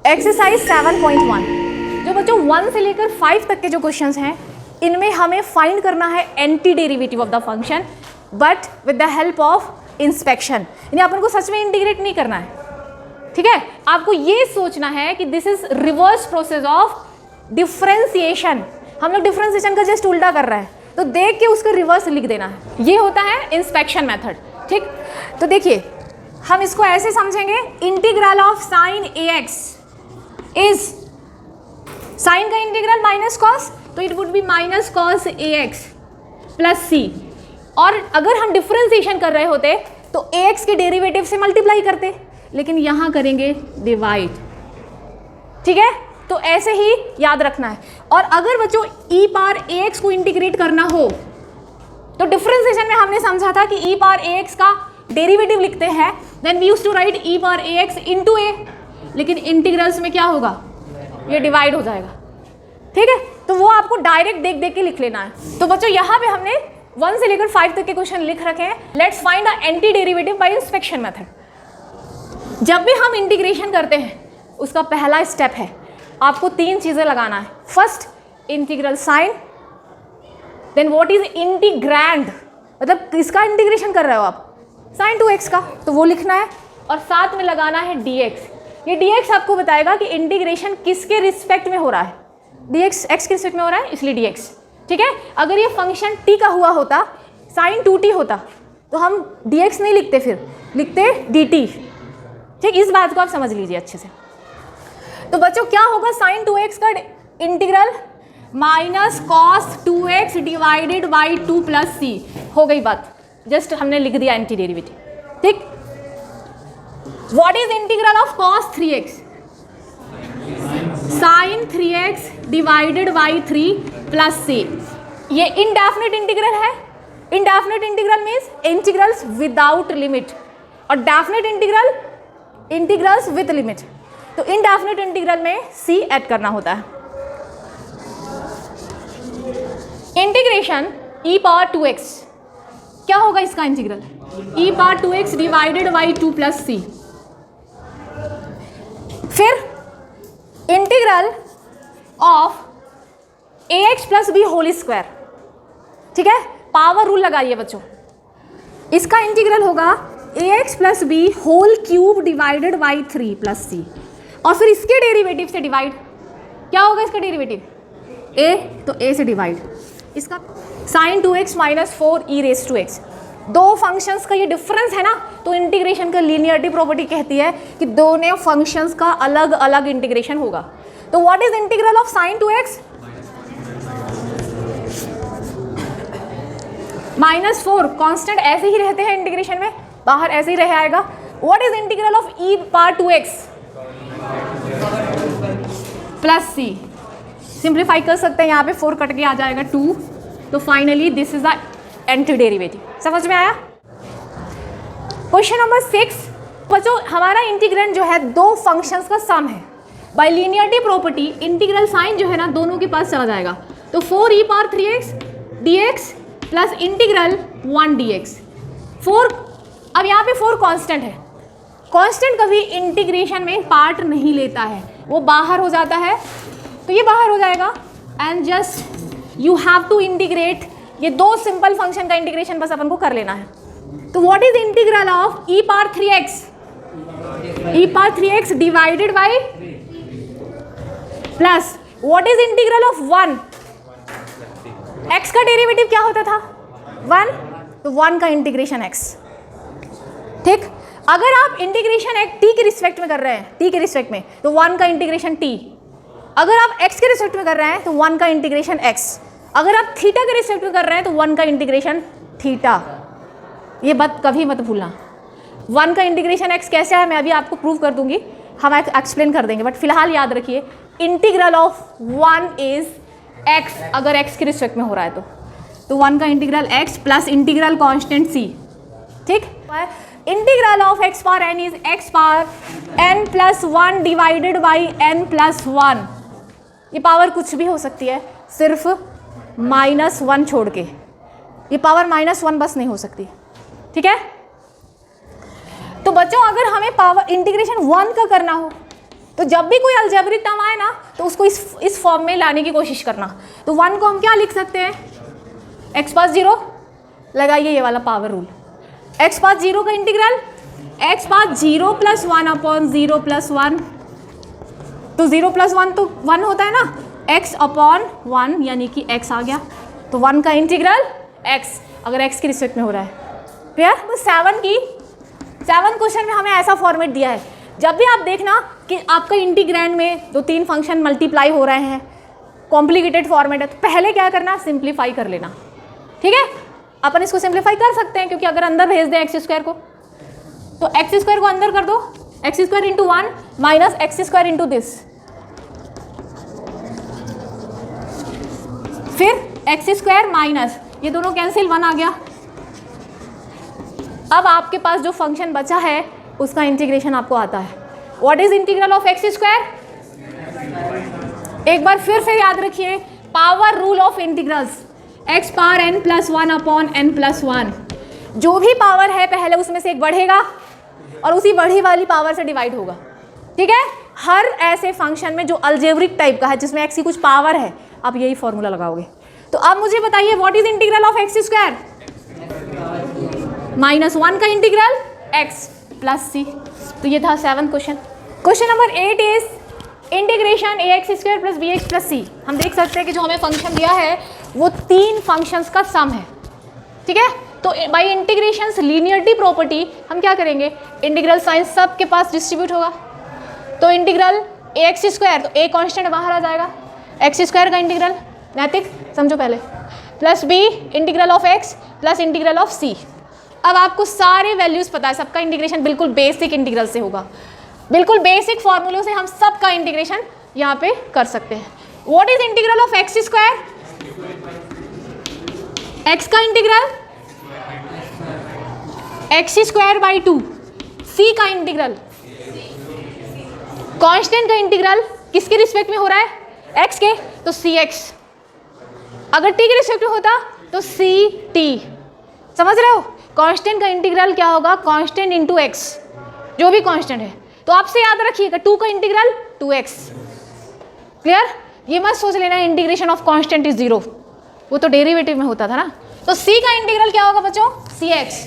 Exercise 7.1 जो बच्चों 1 से लेकर 5 तक के जो क्वेश्चंस हैं इनमें हमें फाइंड करना है anti derivative of the function but with the help of inspection. यानी अपन को सच में इंटीग्रेट नहीं करना है, ठीक है। आपको ये सोचना है कि this is reverse process of differentiation. हम लोग डिफरेंशिएशन का जस्ट उल्टा कर रहे हैं, तो देख के उसका रिवर्स लिख देना है। ये होता है इंस्पेक्शन मेथड, ठीक। तो देखिए हम इसको ऐसे समझेंगे, integral of sine ax is sine का इंटीग्रल माइनस कॉस, तो it would be minus cos ax plus c. और अगर हम डिफरेंशिएशन कर रहे होते तो ax के डेरिवेटिव से मल्टीप्लाई करते, लेकिन यहां करेंगे डिवाइड, ठीक है। तो ऐसे ही याद रखना है। और अगर बच्चों e पावर ax को इंटीग्रेट करना हो तो डिफरेंशिएशन में हमने समझा था कि e पावर ax का डेरिवेटिव लिखते हैं, then we used to write e power ax into a, लेकिन इंटीग्रल्स में क्या होगा, ये डिवाइड हो जाएगा, ठीक है। तो वो आपको डायरेक्ट देख देख के लिख लेना है। तो बच्चों यहाँ पे हमने 1 से लेकर 5 तक के क्वेश्चन लिख रखे हैं। Let's find the anti derivative bye inspection method. जब भी हम इंटीग्रेशन करते हैं उसका पहला स्टेप है आपको 3 चीजें लगाना है। First integral sign, then what is integrand, मतलब किसका इंटीग्रेशन कर रहे हो आप, साइन टू एक्स का, तो वो लिखना है। और साथ में लगाना है dx। ये dx आपको बताएगा कि इंटीग्रेशन किसके रिस्पेक्ट में हो रहा है। dx x के रिस्पेक्ट में हो रहा है इसलिए dx, ठीक है। अगर ये फंक्शन t का हुआ होता, साइन 2t होता, तो हम dx नहीं लिखते, फिर लिखते dt, ठीक। इस बात को आप समझ लीजिए अच्छे से। तो बच्चों क्या होगा, साइन 2x का integral minus cos 2x divided by 2 plus c. हो गई बात, जस्ट हमने लिख दिया एंटी डेरिवेटिव, ठीक। What is integral of cos 3x, sine 3x divided by 3 plus c. ये इनडेफिनिट इंटीग्रल है। Indefinite integral means integrals without limit, और definite integral integrals with limit. तो इनडेफिनिट इंटीग्रल में c ऐड करना होता है। Integration e power 2x, क्या होगा इसका integral, e power 2x divided by 2 plus c. फिर integral of ax plus b whole square, ठीक है। पावर रूल लगाइए बच्चों, इसका इंटीग्रल होगा ax plus b whole cube divided by 3 plus c. और फिर इसके डेरिवेटिव से डिवाइड, क्या होगा इसका डेरिवेटिव, a, तो a से डिवाइड, इसका sine 2x minus 4 e raise to x. दो फंक्शंस का ये डिफरेंस है ना, तो इंटीग्रेशन का लीनियरिटी प्रॉपर्टी कहती है कि दोनों फंक्शंस का अलग अलग इंटीग्रेशन होगा। तो what is integral of sign 2x, minus 4 constant ऐसे ही रहते हैं इंटीग्रेशन में, बाहर ऐसे ही रह आएगा। What is integral of e power 2x plus सी। सिंप्लीफाई कर सकते हैं, यहाँ पे 4 कट के आ जाएगा 2, तो finally this is the anti derivative. समझ में आया। क्वेश्चन नंबर 6 बच्चों, हमारा इंटीग्रेंड जो है दो फंक्शंस का सम है। By linearity property integral sign जो है ना दोनों के पास चला जाएगा, तो 4e power 3x dx plus integral 1 dx। 4, अब यहाँ पे 4 कांस्टेंट है। कांस्टेंट कभी इंटीग्रेशन में पार्ट नहीं लेता है, वो बाहर हो जाता है, तो ये बाहर हो जाएगा। And just you have to integrate, ये दो सिंपल फंक्शन का इंटीग्रेशन बस अपन को कर लेना है। तो what is integral of e power 3x, e power 3x divided by plus what is integral of 1, x का डेरिवेटिव क्या होता था 1, तो 1 का इंटीग्रेशन x, ठीक। अगर आप इंटीग्रेशन एक t के रिस्पेक्ट में कर रहे हैं, t के रिस्पेक्ट में, तो 1 का इंटीग्रेशन t। अगर आप x के रिस्पेक्ट में कर रहे हैं तो 1 का इंटीग्रेशन x। अगर आप थीटा के रिस्पेक्ट में कर रहे हैं तो 1 का इंटीग्रेशन थीटा। ये बात कभी मत भूलना। 1 का इंटीग्रेशन x कैसे है मैं अभी आपको प्रूव कर दूंगी, हम एक्सप्लेन कर देंगे, बट फिलहाल याद रखिए इंटीग्रल ऑफ 1 इज x, अगर x के रिस्पेक्ट में हो रहा है तो 1 का integral x plus integral constant c, ठीक। Integral of x power n is x power n plus 1 divided by n plus 1। ये पावर कुछ भी हो सकती है, सिर्फ -1 छोड़ के, ये पावर -1 बस नहीं हो सकती, ठीक है। तो बच्चों अगर हमें पावर इंटीग्रेशन 1 का करना हो तो जब भी कोई अलजेब्रिक टर्म आए ना तो उसको इस फॉर्म में लाने की कोशिश करना। तो 1 को हम क्या लिख सकते हैं, x पास 0, लगाइए ये वाला पावर रूल, x पास 0 का इंटीग्रल x पास 0 प्लस 1 अपॉन 0 प्लस 1, तो 0 प्लस 1 तो 1 होता है ना, x अपॉन 1 यानी कि x आ गया, तो 1 का इंटीग्रल x, अगर x के रिस्पेक्ट में हो रहा है। क्लियर? तो 7 क्वेश्चन में हमें ऐसा फॉर्मेट दिया है, जब भी आप देखना कि आपका इंटीग्रैंड में 2-3 फंक्शन मल्टीप्लाई हो रहे हैं, कॉम्प्लिकेटेड फॉर्मेट है, तो पहले क्या करना, सिंप्लीफाई कर लेना। ठीक है, अपन इसको सिंप्लीफाई कर सकते हैं क्योंकि अगर अंदर भेज दें एक्स स्क्वायर को, तो एक्स स्क्वायर को अंदर कर दो, x square into 1 minus x square into this, फिर एक्स स्क्वायर माइनस ये दोनों कैंसिल, 1 आ गया। अब आपके पास जो फंक्शन बचा है उसका इंटीग्रेशन आपको आता है। What is integral of x square? एक बार फिर से याद रखिए, power rule of integrals, x power n plus 1 upon n plus 1, जो भी पावर है पहले उसमें से एक बढ़ेगा और उसी बढ़ी वाली पावर से डिवाइड होगा। ठीक है, हर ऐसे फंक्शन में जो अलजेब्रिक टाइप का है जिसमें x की कुछ पावर है, आप यही फॉर्मूला लगाओगे। तो अब मुझे बताइए what is integral of x square? -1 का इंटीग्रल x प्लस c। तो ये था 7 question. Question number 8 is integration ax square plus bx plus c। हम देख सकते हैं कि जो हमें फंक्शन दिया है वो 3 फंक्शंस का सम है। ठीक है, तो बाई इंटीग्रेशंस लीनियरिटी प्रॉपर्टी हम क्या करेंगे, इंटीग्रल साइन सब के पास डिस्ट्रीब्यूट होगा, तो इंटीग्रल ax स्क्वायर, तो a कांस्टेंट बाहर आ जाएगा, x स्क्वायर का इंटीग्रल नैतिक समझो पहले, plus b integral of x plus integral of c। अब आपको सारे वैल्यूज पता है, सबका इंटीग्रेशन बिल्कुल बेसिक इंटीग्रल से होगा, बिल्कुल बेसिक फॉर्मूलों से हम सबका इंटीग्रेशन यहाँ पे कर सकते हैं। What is integral of x square? x का integral x square by 2, c का इंटीग्रल कांस्टेंट का इंटीग्रल किसके रिस्पेक्ट में हो रहा है, x के, तो cx, अगर t के रिस्पेक्ट में होता तो ct। समझ रहे हो, कांस्टेंट का इंटीग्रल क्या होगा, कांस्टेंट इंटू एक्स, जो भी कांस्टेंट है। तो आपसे याद रखिएगा 2 का इंटीग्रल 2x। क्लियर? ये मत सोच लेना इंटीग्रेशन ऑफ कांस्टेंट इज 0, वो तो डेरिवेटिव में होता था ना। तो c का इंटीग्रल क्या होगा बच्चों, cx।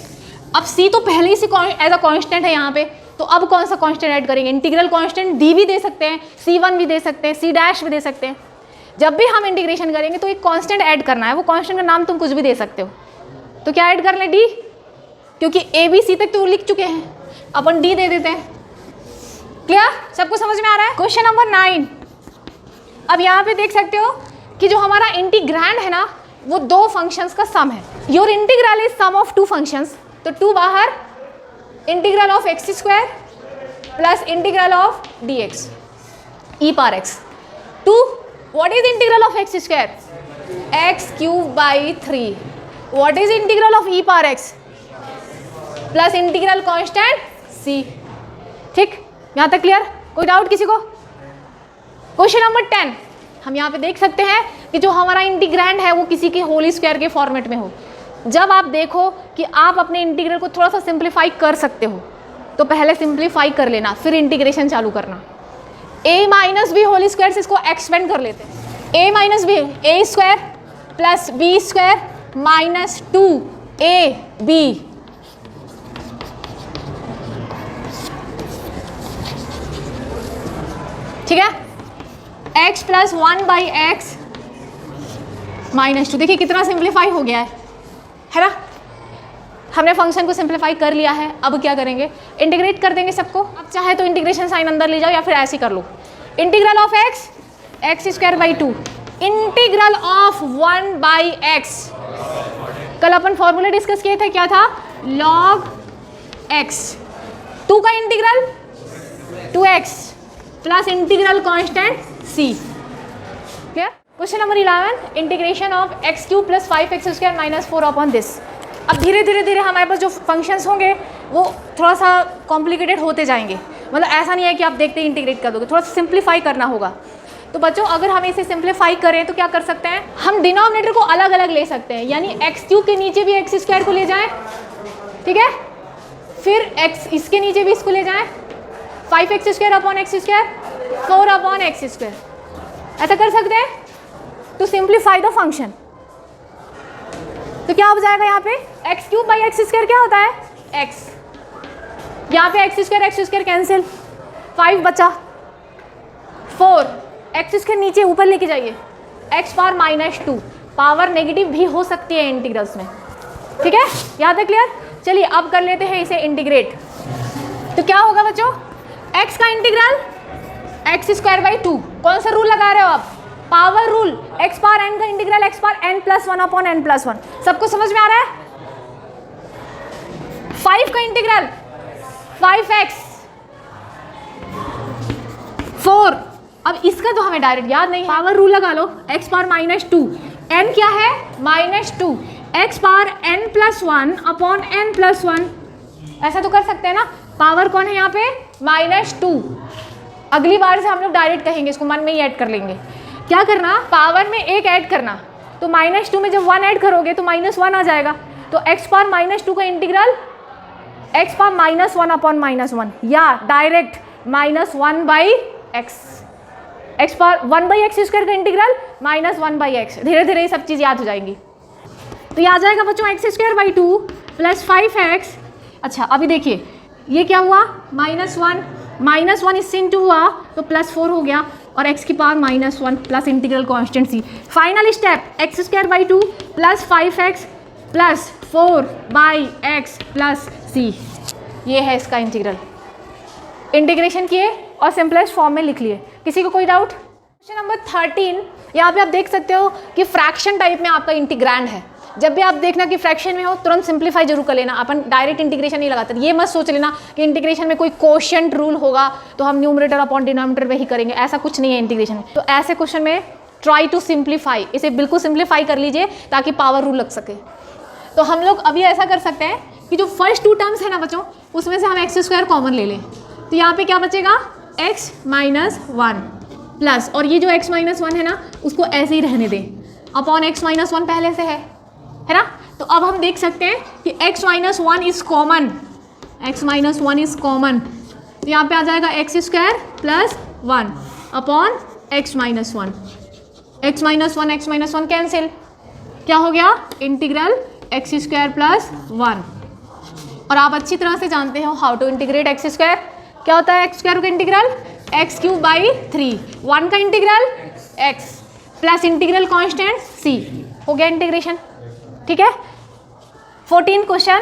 अब c तो पहले ही से एज अ कांस्टेंट है यहाँ पे, तो अब कौन सा कांस्टेंट ऐड करेंगे, इंटीग्रल कांस्टेंट d भी दे सकते हैं, c1 भी दे सकते हैं, c डैश भी दे सकते हैं। जब भी हम इंटीग्रेशन करेंगे तो एक कांस्टेंट ऐड करना है, वो कांस्टेंट का नाम तुम कुछ भी दे सकते हो। तो क्या ऐड कर लें, d, क्योंकि a b c तक तो लिख चुके हैं, अपन d दे देते हैं। क्लियर? सबको समझ में आ रहा है? Question number 9। अब यहाँ पे देख सकते हो कि जो हमारा इंटीग्रैंड है ना वो 2 फंक्शंस का सम है। Your integral is sum of 2 functions, तो 2 बाहर, integral of x square plus integral of dx e power x। 2 what is integral of x square, x cube by 3। What is integral of e power x plus integral constant c। ठीक, यहाँ तक clear? कोई doubt किसी को? Question number 10 हम यहाँ पे देख सकते हैं कि जो हमारा इंटीग्रैंड है वो किसी के होल स्क्वायर के फॉर्मेट में हो। जब आप देखो कि आप अपने इंटीग्रल को थोड़ा सा सिंप्लीफाई कर सकते हो तो पहले सिंप्लीफाई कर लेना, फिर इंटीग्रेशन चालू करना। a minus B whole square से इसको एक्सपेंड कर लेते हैं, a minus B, A square plus B square minus 2ab। ठीक है, x plus 1 by x minus 2। देखिए कितना सिंप्लीफाई हो गया है ना। हमने फंक्शन को सिंप्लीफाई कर लिया है, अब क्या करेंगे, इंटीग्रेट कर देंगे सबको। अब चाहे तो इंटीग्रेशन साइन अंदर ले जाओ या फिर ऐसे कर लो, integral of x x square by 2 integral of 1 by x. कल अपन फॉर्मूला डिस्कस किए थे, क्या था, log x। 2 का integral 2x plus integral constant c। Clear? Question number 11 integration of x cube plus 5x square minus 4 upon this. अब धीरे धीरे हमारे पास जो फंक्शंस होंगे वो थोड़ा सा कॉम्प्लिकेटेड होते जाएंगे, मतलब ऐसा नहीं है कि आप देखते ही इंटीग्रेट कर दोगे, थोड़ा सा सिंप्लीफाई करना होगा। तो बच्चों अगर हम इसे सिंप्लीफाई करें तो क्या कर सकते हैं, हम डिनोमिनेटर को अलग अलग ले सकते हैं, यानी एक्स क्यूब के नीचे भी एक्स स्क्वायर को ले जाएं, ठीक है, फिर एक्स इसके नीचे भी इसको ले जाएं, 5x square upon x square 4 upon x square, ऐसा कर सकते हैं टू सिंप्लीफाई द फंक्शन। तो क्या हो जाएगा यहाँ पे x cube by x square क्या होता है एक्स, यहाँ पे एक्स स्क्वायर कैंसिल, 5 बचा, 4 एक्स स्क्वायर नीचे ऊपर लेके जाइए, एक्स पावर -2, पावर नेगेटिव भी हो सकती है इंटीग्रल्स में, ठीक है, यहाँ तक क्लियर। चलिए अब कर लेते हैं इसे इंटीग्रेट। तो क्या होगा बच्चों, एक्स का इंटीग्रल एक्स स्क्वायर बाई 2, कौन सा रूल लगा रहे हो आप, power rule, x power n का integral x power n+1 upon n+1, सबको समझ में आ रहा है। 5 का इंटीग्रल 5x 4, अब इसका तो हमें डायरेक्ट याद नहीं, पावर रूल लगा लो, एक्स पावर -2, n क्या है -2, x power n+1 upon n+1, ऐसा तो कर सकते हैं ना, पावर कौन है यहाँ पे -2, अगली बार से हम लोग डायरेक्ट कहेंगे, इसको मन में ही ऐड कर लेंगे। क्या करना, पावर में एक ऐड करना, तो -2 में जब 1 ऐड करोगे तो -1 आ जाएगा, तो एक्स पावर -2 का इंटीग्रल एक्स पावर -1 अपॉन -1, या direct -1/x, x power 1/x square का इंटीग्रल -1/x, धीरे धीरे ये सब चीज़ याद हो जाएंगी। तो ये आ जाएगा बच्चों x² 2 + 5x। अच्छा अभी देखिए ये क्या हुआ, -1 इससे इंटू हुआ तो +4 हो गया, और x की power -1 plus integral constant c। Final step x² 2 + 5x + 4/x + c, ये है इसका इंटीग्रल। इंटीग्रेशन किए और सिंपलेस्ट फॉर्म में लिख लिए। किसी को कोई डाउट? क्वेश्चन नंबर 13, यहाँ पे आप देख सकते हो कि फ्रैक्शन टाइप में आपका इंटीग्रैंड है। जब भी आप देखना कि फ्रैक्शन में हो तुरंत सिंप्लीफाई जरूर कर लेना, अपन डायरेक्ट इंटीग्रेशन नहीं लगाते। ये मत सोच लेना कि इंटीग्रेशन में कोई कोशेंट रूल होगा तो हम न्यूमरेटर अपॉन डिनोमिनेटर पे ही करेंगे, ऐसा कुछ नहीं है इंटीग्रेशन में। तो ऐसे क्वेश्चन में ट्राई टू सिंप्लीफाई, इसे बिल्कुल सिंप्लीफाई कर लीजिए ताकि पावर रूल लग सके। तो हम लोग अभी ऐसा कर सकते हैं कि जो फर्स्ट 2 टर्म्स है ना बच्चों, उसमें से हम x² कॉमन ले लें, तो यहाँ पे क्या बचेगा x - 1 प्लस, और ये जो x - 1 है ना उसको ऐसे ही रहने दें, अपॉन x - 1 पहले से है ना। तो अब हम देख सकते हैं कि x - 1 is common, x - 1 is common, तो यहाँ पे आ जाएगा x² + 1 upon x - 1, x - 1 cancel, क्या हो गया इंटीग्रल x² + 1। और आप अच्छी तरह से जानते हो हाउ टू इंटीग्रेट x², क्या होता है x² का इंटीग्रल x³ 3, 1 का integral x plus integral constant c, हो गया इंटीग्रेशन, ठीक है। 14 क्वेश्चन,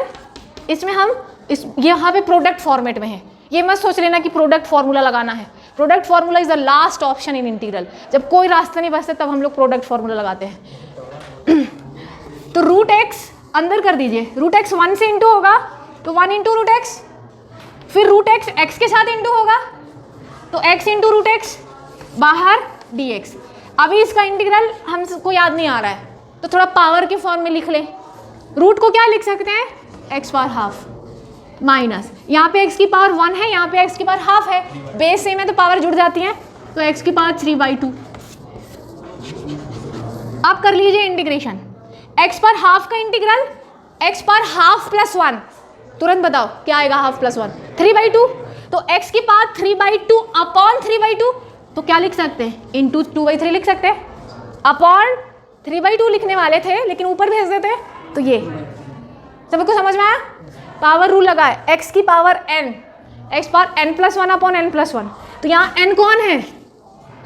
इसमें हम यहाँ पे प्रोडक्ट फॉर्मेट में है, ये मत सोच लेना कि प्रोडक्ट फार्मूला लगाना है। Product formula is the last option in integral, जब कोई रास्ता नहीं बचता तब हम लोग प्रोडक्ट फार्मूला लगाते हैं। तो √x अंदर कर दीजिए, √x 1 से इंटू होगा तो 1 × √x, फिर √x x के साथ इंटू होगा तो x × √x, बाहर dx। अभी इसका इंटीग्रल हमको याद नहीं आ रहा है तो थोड़ा पावर के फॉर्म में लिख लें। रूट को क्या लिख सकते हैं, x पावर हाफ माइनस, यहाँ पे x की पावर 1 है, यहाँ पे x की पावर हाफ है, बेस सेम है तो पावर जुड़ जाती है, तो x की पावर 3/2। अब कर लीजिए इंटीग्रेशन, x पर हाफ का इंटीग्रल x पर हाफ + 1, तुरंत बताओ क्या आएगा हाफ + 1, 3/2, तो x की पावर 3/2 अपॉन 3/2, तो क्या लिख सकते हैं इंटू 2/3 लिख सकते हैं, अपॉन 3/2 लिखने वाले थे लेकिन ऊपर भेज देते, तो ये सबको समझ में आया। पावर रूल लगा है, x की power n, x power n+1 upon n+1, तो यहाँ n कौन है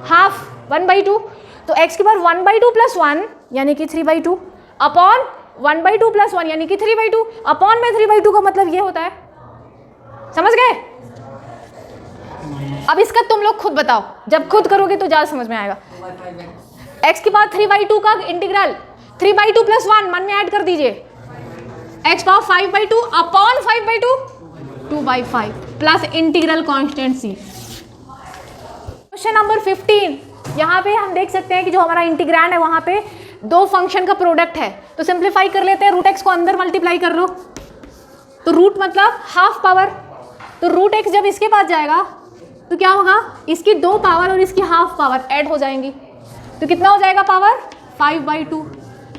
हाफ 1/2, तो x की पावर 1/2 + 1 यानी कि 3/2 अपॉन 1/2 + 1 यानी कि 3/2, अपॉन में 3/2 का मतलब ये होता है, समझ गए। अब इसका तुम लोग खुद बताओ, जब खुद करोगे तो ज़्यादा समझ में आएगा। x की पावर 3/2 का इंटीग्रल 3/2 + 1 मन में ऐड कर दीजिए, x power 5/2 upon 5/2 2/5 plus integral constant c। Question number 15, यहाँ पे हम देख सकते हैं कि जो हमारा इंटीग्रैंड है वहाँ पे 2 फंक्शन का प्रोडक्ट है, तो सिंप्लीफाई कर लेते हैं, √x को अंदर मल्टीप्लाई कर लो, तो रूट मतलब हाफ पावर, तो √x जब इसके पास जाएगा तो क्या होगा, इसकी 2 पावर और इसकी हाफ पावर ऐड हो जाएंगी, तो कितना हो जाएगा पावर 5/2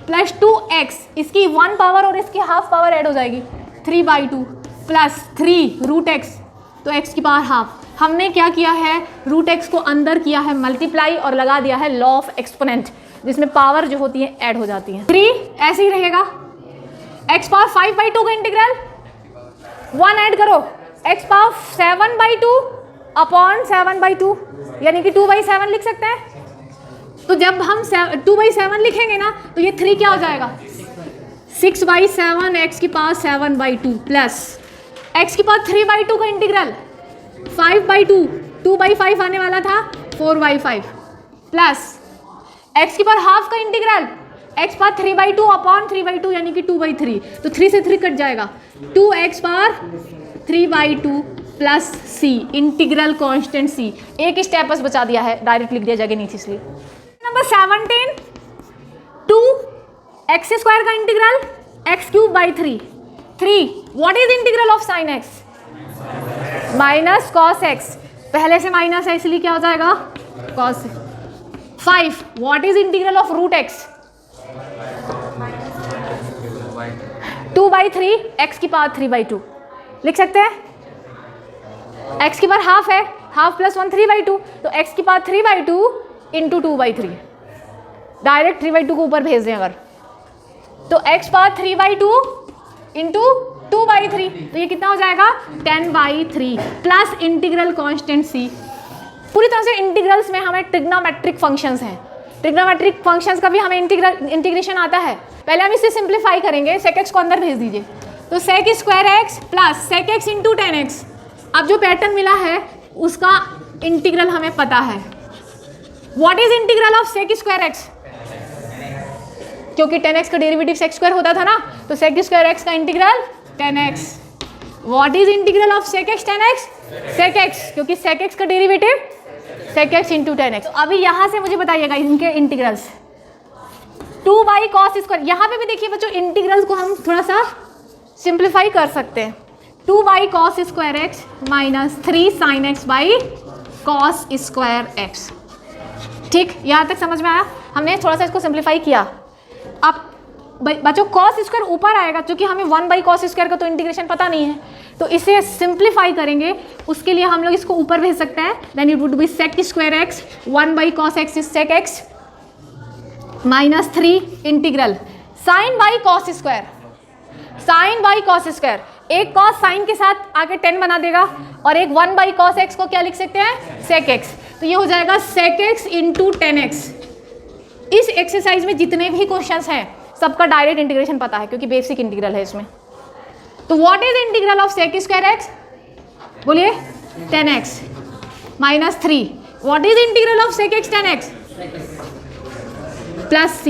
प्लस 2x, इसकी 1 पावर और इसकी हाफ पावर ऐड हो जाएगी 3/2 प्लस 3 √x, तो x की पावर हाफ, हमने क्या किया है, रूट एक्स को अंदर किया है मल्टीप्लाई और लगा दिया है लॉ ऑफ एक्सपोनेंट, जिसमें पावर जो होती है ऐड हो जाती है। 3 ऐसे ही रहेगा, एक्स पावर 5/2 का इंटीग्रल 1 ऐड करो, एक्स पावर 7/2 अपॉन 7/2 यानी कि 2/7 लिख सकते हैं। तो जब हम 2/7 लिखेंगे ना तो ये 3 क्या हो जाएगा, 6/7 एक्स की पावर 7/2 प्लस एक्स की पावर 3/2 का इंटीग्रल 5/2, 2/5 आने वाला था 4/5 प्लस एक्स की पावर हाफ का इंटीग्रल एक्स पावर 3/2 अपॉन 3/2 यानी कि 2/3, तो 3 से 3 कट जाएगा, 2x power 3/2 plus c integral constant c। एक स्टेप बस बचा दिया है, डायरेक्ट लिख दिया जगह नहीं थी इसलिए। नंबर 17 2x² का integral x³ 3 what is integral of sine x minus cos x, पहले से माइनस है इसलिए क्या हो जाएगा cos. 5 what is integral of root x 2/3 x की पावर 3/2 लिख सकते हैं, x की पावर हाफ है, हाफ प्लस 1 3/2, तो x की पावर 3/2 इंटू 2/3, डायरेक्ट 3/2 को ऊपर भेज दें अगर, तो x पावर 3/2 इंटू 2/3, तो ये कितना हो जाएगा 10/3 प्लस इंटीग्रल कांस्टेंट c। पूरी तरह से इंटीग्रल्स में हमें ट्रिग्नोमेट्रिक फंक्शंस हैं, ट्रिग्नोमेट्रिक फंक्शंस का भी हमें इंटीग्रेशन आता है। पहले हम इसे सिंप्लीफाई करेंगे, sec x को अंदर भेज दीजिए, तो sec² plus sec x into 10x। अब जो पैटर्न मिला है उसका इंटीग्रल हमें पता है। What is integral of sec²x, क्योंकि 10x का डेरिवेटिव sec² होता था ना, तो sec² का integral 10x। What is integral of sec x 10x, sec x, क्योंकि sec x का derivative sec x into 10x। तो अभी यहाँ से मुझे बताइएगा इनके इंटीग्रल्स। 2/cos², यहाँ पे भी देखिए बच्चों इंटीग्रल्स को हम थोड़ा सा सिंप्लीफाई कर सकते हैं। 2/cos² minus 3 sin x cos²x। ठीक, यहाँ तक समझ में आया? हमने थोड़ा सा इसको सिंप्लीफाई किया। अब बच्चों cos² ऊपर आएगा, क्योंकि हमें 1/cos² का तो इंटीग्रेशन पता नहीं है, तो इसे सिंप्लीफाई करेंगे, उसके लिए हम लोग इसको ऊपर भेज सकते हैं। Then it would be sec²x 1/cos x इज sec x minus 3 integral sin/cos², sin/cos², एक cos sin के साथ आके 10 बना देगा, और एक 1/cos x को क्या लिख सकते हैं sec x, तो ये हो जाएगा sec x इंटू 10x। इस एक्सरसाइज में जितने भी क्वेश्चंस हैं सबका डायरेक्ट इंटीग्रेशन पता है, क्योंकि बेसिक इंटीग्रल है इसमें। तो what is integral of sec²x, बोलिए 10x minus 3। What is integral of sec x 10x plus c।